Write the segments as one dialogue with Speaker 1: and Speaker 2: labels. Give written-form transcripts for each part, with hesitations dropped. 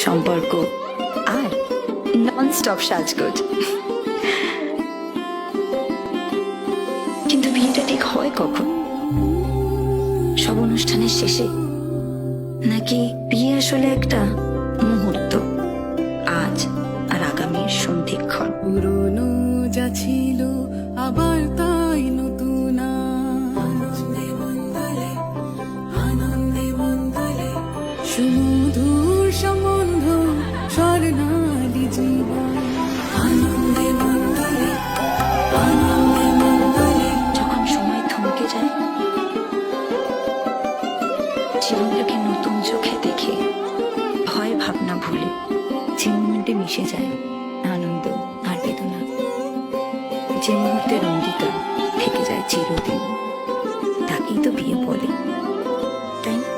Speaker 1: সম্পর্ক আর non stop সাজগোজ। কিন্তু বিয়েটা ঠিক হয় কখন? সব অনুষ্ঠানের শেষে, নাকি বিয়ে আসলে একটা মুহূর্ত, আজ আর আগামীর সন্ধিক্ষণ?
Speaker 2: পুরনো যা ছিল আবার তাই নতুন, আনন্দে মঙ্গলে আনন্দে মঙ্গলে, সুমধুর সম্বন্ধ স্বর্ণালী জীবন, আনন্দে মঙ্গলে আনন্দে মঙ্গলে।
Speaker 1: যখন সময় থমকে যায়, জীবনটাকে নতুন চোখে দেখে, ভয় ভাবনা ভুলে যে মুহূর্তে মিশে যায় আনন্দ আর বেদনা, যে মুহূর্তের অঙ্গীকার থেকে যায় চিরদিন, তাকেই তো বিয়ে বলে, তাই না?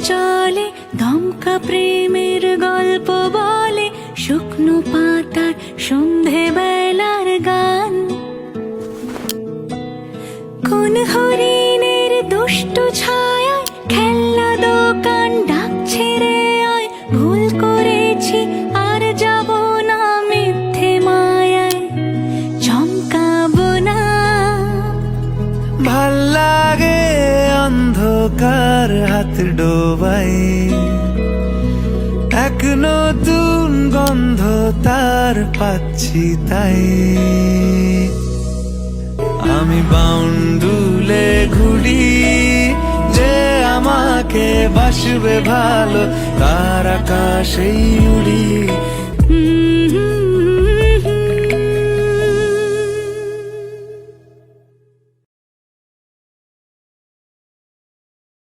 Speaker 2: চলে দমকা প্রেমের গল্প বলে, শুকনো পাতার সন্ধে বেলার গান, কোন হরিণের দুষ্ট ছায়ায় খেলনা দোকান ডাকছে রে আয়, ভুল করেছি আর যাব না মিথ্যে মায়ায়, চমকাবো না।
Speaker 3: ভাল লাগে অন্ধকার হাত ডোবাই, এক নতুন গন্ধ তার পাচ্ছি তাই, আমি বাউন্ডুলে ঘুরি, যে আমাকে বাসবে ভালো তার আকাশেই উড়ি।